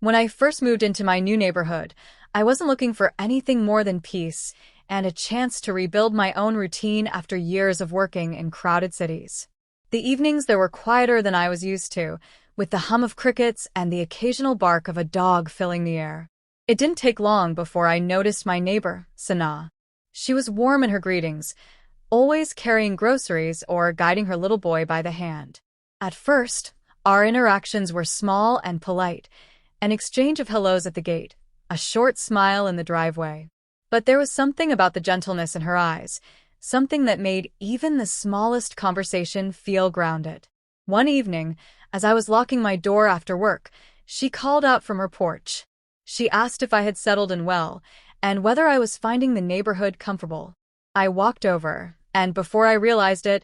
When I first moved into my new neighborhood, I wasn't looking for anything more than peace and a chance to rebuild my own routine after years of working in crowded cities. The evenings there were quieter than I was used to, with the hum of crickets and the occasional bark of a dog filling the air. It didn't take long before I noticed my neighbor, Sana. She was warm in her greetings, always carrying groceries or guiding her little boy by the hand. At first, our interactions were small and polite, an exchange of hellos at the gate, a short smile in the driveway. But there was something about the gentleness in her eyes, something that made even the smallest conversation feel grounded. One evening, as I was locking my door after work, she called out from her porch. She asked if I had settled in well, and whether I was finding the neighborhood comfortable. I walked over, and before I realized it,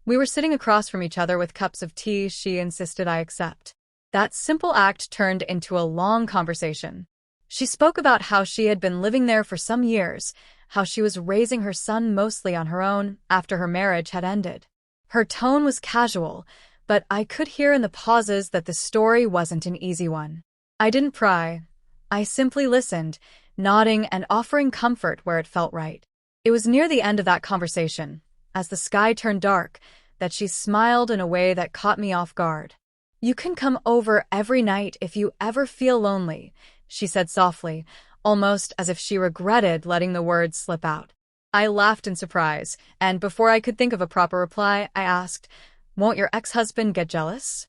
we were sitting across from each other with cups of tea she insisted I accept. That simple act turned into a long conversation. She spoke about how she had been living there for some years, how she was raising her son mostly on her own after her marriage had ended. Her tone was casual, but I could hear in the pauses that the story wasn't an easy one. I didn't pry. I simply listened, nodding and offering comfort where it felt right. It was near the end of that conversation, as the sky turned dark, that she smiled in a way that caught me off guard. "You can come over every night if you ever feel lonely," she said softly, almost as if she regretted letting the words slip out. I laughed in surprise, and before I could think of a proper reply, I asked, "Won't your ex-husband get jealous?"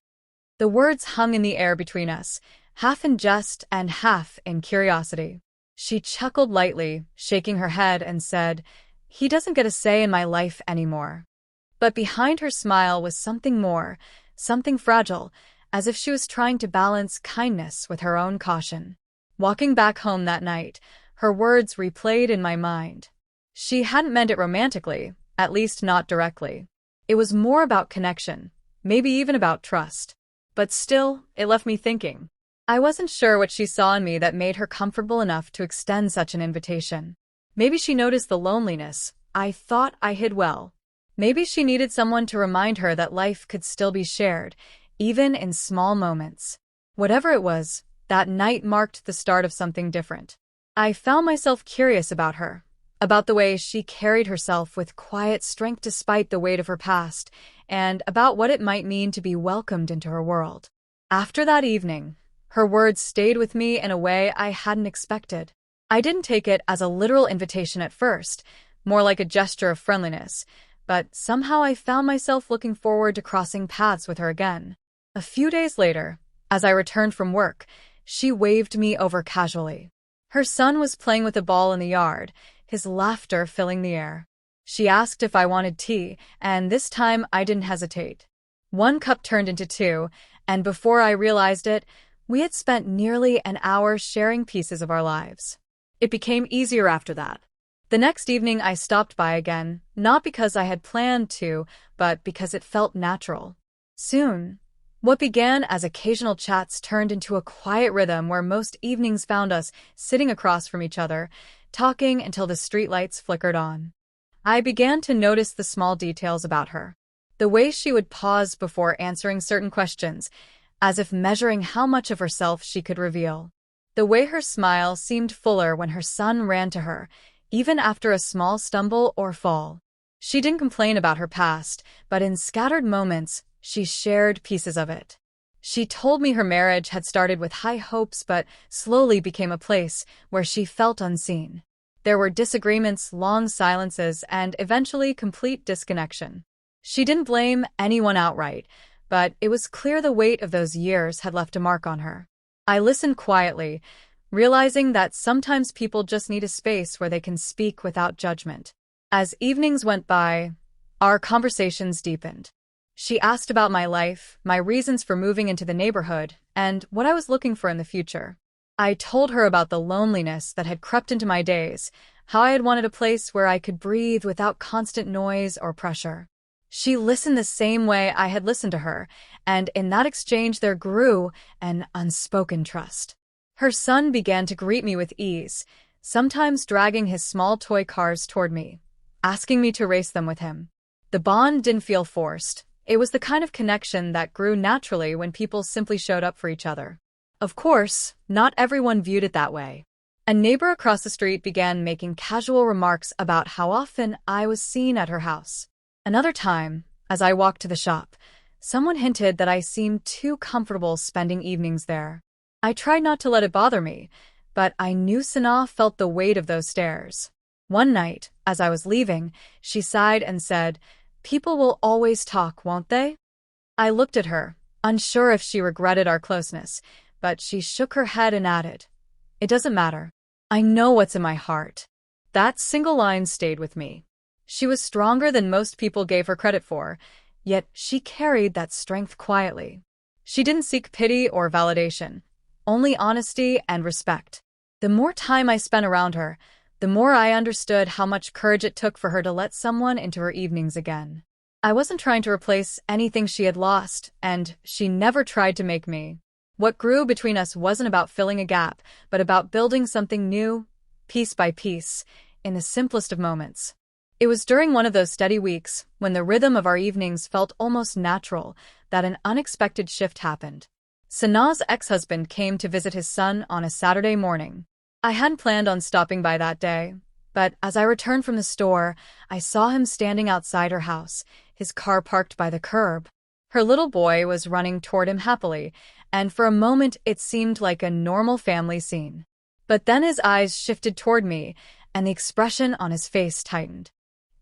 The words hung in the air between us, half in jest and half in curiosity. She chuckled lightly, shaking her head, and said, "He doesn't get a say in my life anymore." But behind her smile was something more, something fragile, as if she was trying to balance kindness with her own caution. Walking back home that night, her words replayed in my mind. She hadn't meant it romantically, at least not directly. It was more about connection, maybe even about trust. But still, it left me thinking. I wasn't sure what she saw in me that made her comfortable enough to extend such an invitation. Maybe she noticed the loneliness I thought I hid well. Maybe she needed someone to remind her that life could still be shared, even in small moments. Whatever it was, that night marked the start of something different. I found myself curious about her, about the way she carried herself with quiet strength despite the weight of her past, and about what it might mean to be welcomed into her world. After that evening, her words stayed with me in a way I hadn't expected. I didn't take it as a literal invitation at first, more like a gesture of friendliness, but somehow I found myself looking forward to crossing paths with her again. A few days later, as I returned from work, she waved me over casually. Her son was playing with a ball in the yard, his laughter filling the air. She asked if I wanted tea, and this time I didn't hesitate. One cup turned into two, and before I realized it, we had spent nearly an hour sharing pieces of our lives. It became easier after that. The next evening I stopped by again, not because I had planned to, but because it felt natural. Soon, what began as occasional chats turned into a quiet rhythm where most evenings found us sitting across from each other, talking until the streetlights flickered on. I began to notice the small details about her. The way she would pause before answering certain questions, as if measuring how much of herself she could reveal. The way her smile seemed fuller when her son ran to her, even after a small stumble or fall. She didn't complain about her past, but in scattered moments, she shared pieces of it. She told me her marriage had started with high hopes but slowly became a place where she felt unseen. There were disagreements, long silences, and eventually complete disconnection. She didn't blame anyone outright, but it was clear the weight of those years had left a mark on her. I listened quietly, realizing that sometimes people just need a space where they can speak without judgment. As evenings went by, our conversations deepened. She asked about my life, my reasons for moving into the neighborhood, and what I was looking for in the future. I told her about the loneliness that had crept into my days, how I had wanted a place where I could breathe without constant noise or pressure. She listened the same way I had listened to her, and in that exchange there grew an unspoken trust. Her son began to greet me with ease, sometimes dragging his small toy cars toward me, asking me to race them with him. The bond didn't feel forced. It was the kind of connection that grew naturally when people simply showed up for each other. Of course, not everyone viewed it that way. A neighbor across the street began making casual remarks about how often I was seen at her house. Another time, as I walked to the shop, someone hinted that I seemed too comfortable spending evenings there. I tried not to let it bother me, but I knew Sanaa felt the weight of those stares. One night, as I was leaving, she sighed and said, "People will always talk, won't they?" I looked at her, unsure if she regretted our closeness, but she shook her head and added, "It doesn't matter. I know what's in my heart." That single line stayed with me. She was stronger than most people gave her credit for, yet she carried that strength quietly. She didn't seek pity or validation, only honesty and respect. The more time I spent around her, the more I understood how much courage it took for her to let someone into her evenings again. I wasn't trying to replace anything she had lost, and she never tried to make me. What grew between us wasn't about filling a gap, but about building something new, piece by piece, in the simplest of moments. It was during one of those steady weeks, when the rhythm of our evenings felt almost natural, that an unexpected shift happened. Sanaa's ex-husband came to visit his son on a Saturday morning. I hadn't planned on stopping by that day, but as I returned from the store, I saw him standing outside her house, his car parked by the curb. Her little boy was running toward him happily, and for a moment it seemed like a normal family scene. But then his eyes shifted toward me, and the expression on his face tightened.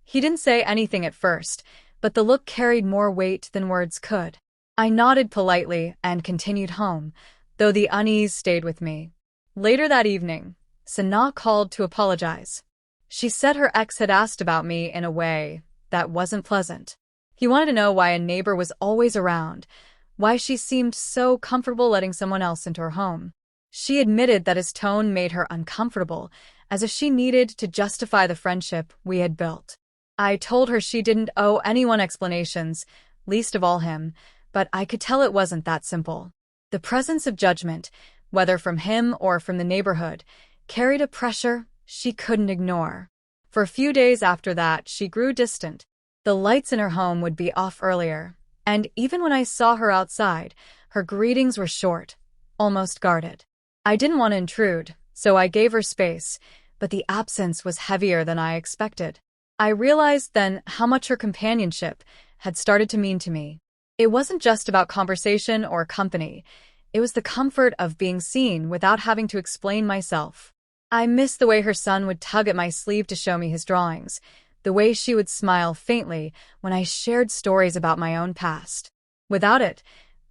He didn't say anything at first, but the look carried more weight than words could. I nodded politely and continued home, though the unease stayed with me. Later that evening, Sanaa called to apologize. She said her ex had asked about me in a way that wasn't pleasant. He wanted to know why a neighbor was always around, why she seemed so comfortable letting someone else into her home. She admitted that his tone made her uncomfortable, as if she needed to justify the friendship we had built. I told her she didn't owe anyone explanations, least of all him, but I could tell it wasn't that simple. The presence of judgment, whether from him or from the neighborhood, carried a pressure she couldn't ignore. For a few days after that, she grew distant. The lights in her home would be off earlier, and even when I saw her outside, her greetings were short, almost guarded. I didn't want to intrude, so I gave her space, but the absence was heavier than I expected. I realized then how much her companionship had started to mean to me. It wasn't just about conversation or company. It was the comfort of being seen without having to explain myself. I missed the way her son would tug at my sleeve to show me his drawings, the way she would smile faintly when I shared stories about my own past. Without it,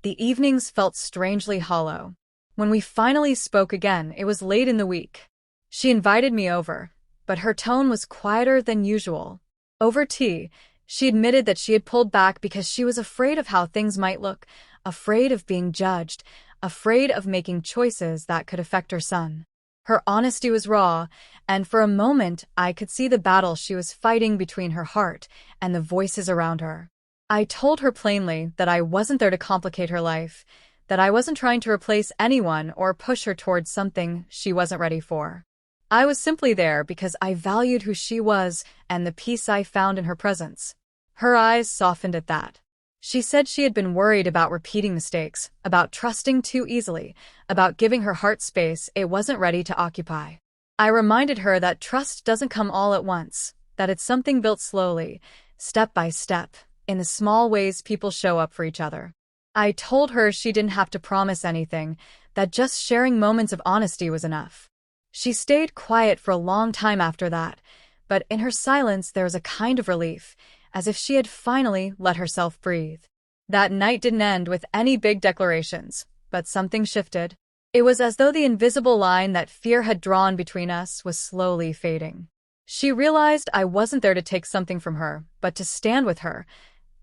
the evenings felt strangely hollow. When we finally spoke again, it was late in the week. She invited me over, but her tone was quieter than usual. Over tea, she admitted that she had pulled back because she was afraid of how things might look, afraid of being judged, afraid of making choices that could affect her son. Her honesty was raw, and for a moment I could see the battle she was fighting between her heart and the voices around her. I told her plainly that I wasn't there to complicate her life, that I wasn't trying to replace anyone or push her towards something she wasn't ready for. I was simply there because I valued who she was and the peace I found in her presence. Her eyes softened at that. She said she had been worried about repeating mistakes, about trusting too easily, about giving her heart space it wasn't ready to occupy. I reminded her that trust doesn't come all at once, that it's something built slowly, step by step, in the small ways people show up for each other. I told her she didn't have to promise anything, that just sharing moments of honesty was enough. She stayed quiet for a long time after that, but in her silence there was a kind of relief, as if she had finally let herself breathe. That night didn't end with any big declarations, but something shifted. It was as though the invisible line that fear had drawn between us was slowly fading. She realized I wasn't there to take something from her, but to stand with her,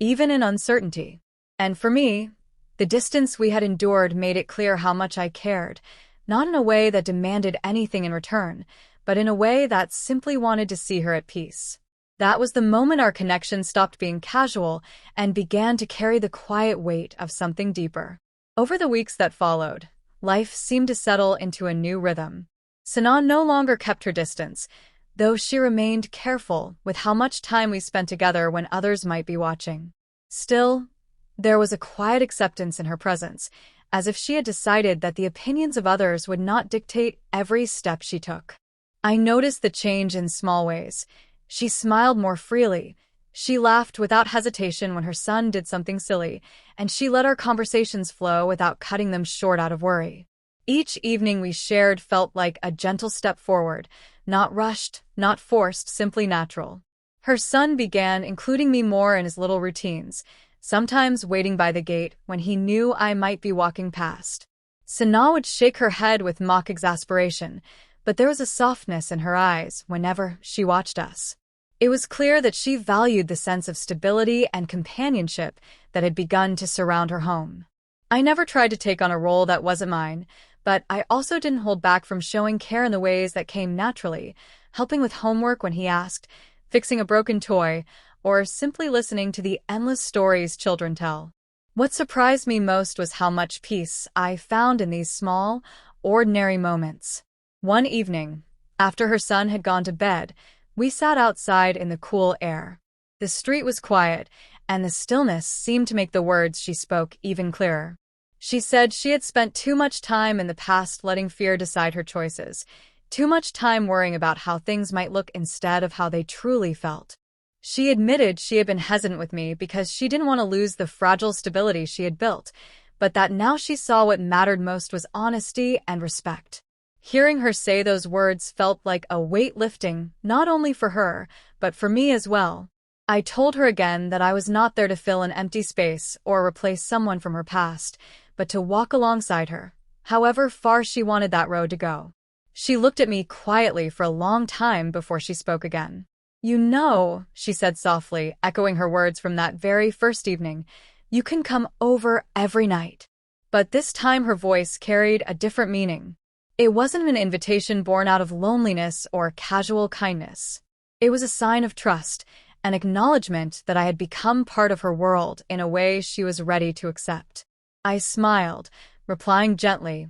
even in uncertainty. And for me, the distance we had endured made it clear how much I cared, not in a way that demanded anything in return, but in a way that simply wanted to see her at peace. That was the moment our connection stopped being casual and began to carry the quiet weight of something deeper. Over the weeks that followed, life seemed to settle into a new rhythm. Sanaa no longer kept her distance, though she remained careful with how much time we spent together when others might be watching. Still, there was a quiet acceptance in her presence, as if she had decided that the opinions of others would not dictate every step she took. I noticed the change in small ways. She smiled more freely. She laughed without hesitation when her son did something silly, and she let our conversations flow without cutting them short out of worry. Each evening we shared felt like a gentle step forward, not rushed, not forced, simply natural. Her son began including me more in his little routines, sometimes waiting by the gate when he knew I might be walking past. Sana would shake her head with mock exasperation, but there was a softness in her eyes whenever she watched us. It was clear that she valued the sense of stability and companionship that had begun to surround her home. I never tried to take on a role that wasn't mine, but I also didn't hold back from showing care in the ways that came naturally, helping with homework when he asked, fixing a broken toy, or simply listening to the endless stories children tell. What surprised me most was how much peace I found in these small, ordinary moments. One evening, after her son had gone to bed, we sat outside in the cool air. The street was quiet, and the stillness seemed to make the words she spoke even clearer. She said she had spent too much time in the past letting fear decide her choices, too much time worrying about how things might look instead of how they truly felt. She admitted she had been hesitant with me because she didn't want to lose the fragile stability she had built, but that now she saw what mattered most was honesty and respect. Hearing her say those words felt like a weight lifting, not only for her, but for me as well. I told her again that I was not there to fill an empty space or replace someone from her past, but to walk alongside her, however far she wanted that road to go. She looked at me quietly for a long time before she spoke again. "You know," she said softly, echoing her words from that very first evening, "you can come over every night." But this time her voice carried a different meaning. It wasn't an invitation born out of loneliness or casual kindness. It was a sign of trust, an acknowledgement that I had become part of her world in a way she was ready to accept. I smiled, replying gently,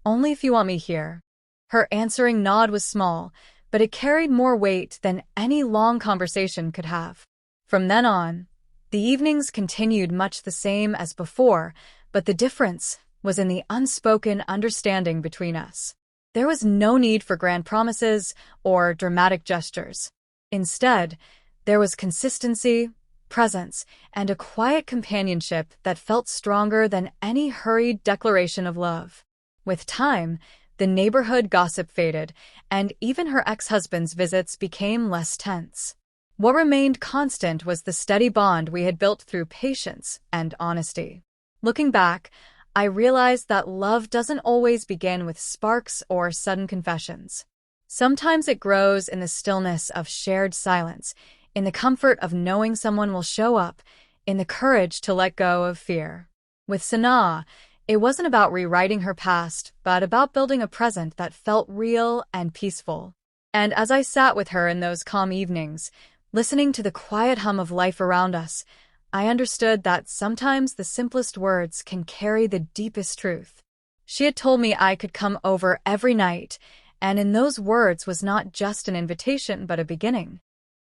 "Only if you want me here." Her answering nod was small, but it carried more weight than any long conversation could have. From then on, the evenings continued much the same as before, but the difference was in the unspoken understanding between us. There was no need for grand promises or dramatic gestures. Instead, there was consistency, presence, and a quiet companionship that felt stronger than any hurried declaration of love. With time, the neighborhood gossip faded, and even her ex-husband's visits became less tense. What remained constant was the steady bond we had built through patience and honesty. Looking back, I realized that love doesn't always begin with sparks or sudden confessions. Sometimes it grows in the stillness of shared silence, in the comfort of knowing someone will show up, in the courage to let go of fear. With Sana, it wasn't about rewriting her past, but about building a present that felt real and peaceful. And as I sat with her in those calm evenings, listening to the quiet hum of life around us, I understood that sometimes the simplest words can carry the deepest truth. She had told me I could come over every night, and in those words was not just an invitation but a beginning.